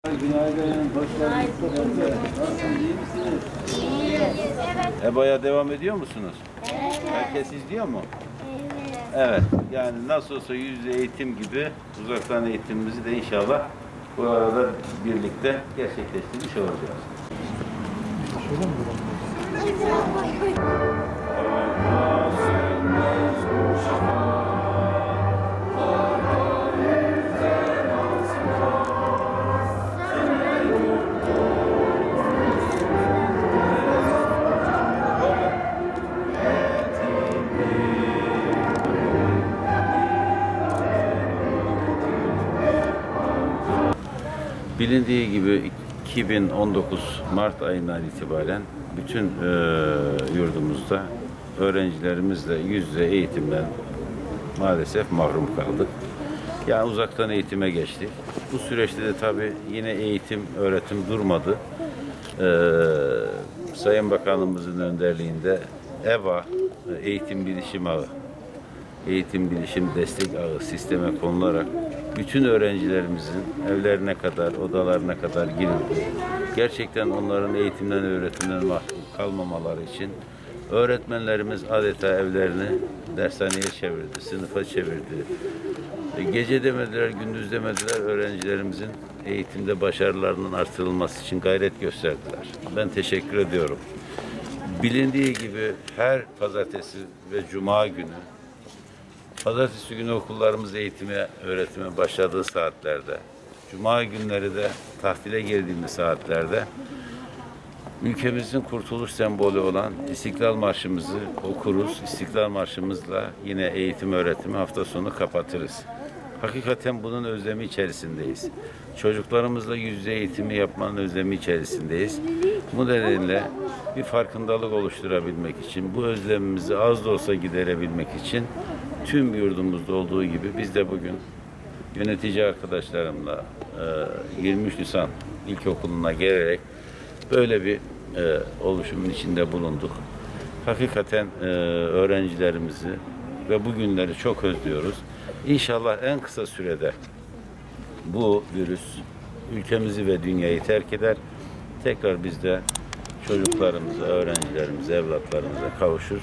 Günaydın, hoş geldiniz. Nasılsınız, iyi misiniz? İyiyiz, evet. EBA'ya devam ediyor musunuz? Evet. Herkes izliyor mu? Evet. Evet, yani nasıl olsa yüz yüze eğitim gibi uzaktan eğitimimizi de inşallah bu arada birlikte gerçekleştirmiş olacağız. Bilindiği gibi 2019 Mart ayından itibaren bütün yurdumuzda öğrencilerimizle yüz yüze eğitimden maalesef mahrum kaldık. Yani uzaktan eğitime geçtik. Bu süreçte de tabii yine eğitim, öğretim durmadı. Sayın Bakanımızın önderliğinde EBA, Eğitim Bilişim Ağı, Eğitim Bilişim Destek Ağı sisteme konularak bütün öğrencilerimizin evlerine kadar, odalarına kadar girildi. Gerçekten onların eğitimden, öğretimden mahrum kalmamaları için öğretmenlerimiz adeta evlerini dershaneye çevirdi, sınıfa çevirdi. Gece demediler, gündüz demediler, öğrencilerimizin eğitimde başarılarının artırılması için gayret gösterdiler. Ben teşekkür ediyorum. Bilindiği gibi her pazartesi ve cuma günü, pazartesi günü okullarımız eğitime, öğretime başladığı saatlerde, cuma günleri de tahtile girdiğimiz saatlerde ülkemizin kurtuluş sembolü olan İstiklal Marşımızı okuruz. İstiklal Marşımızla yine eğitim öğretimi hafta sonu kapatırız. Hakikaten bunun özlemi içerisindeyiz. Çocuklarımızla yüz yüze eğitimi yapmanın özlemi içerisindeyiz. Bu nedenle bir farkındalık oluşturabilmek için, bu özlemimizi az da olsa giderebilmek için tüm yurdumuzda olduğu gibi biz de bugün yönetici arkadaşlarımla 23 Nisan İlkokulu'na gelerek böyle bir oluşumun içinde bulunduk. Hakikaten öğrencilerimizi ve bu günleri çok özlüyoruz. İnşallah en kısa sürede bu virüs ülkemizi ve dünyayı terk eder. Tekrar biz de çocuklarımıza, öğrencilerimize, evlatlarımıza kavuşur.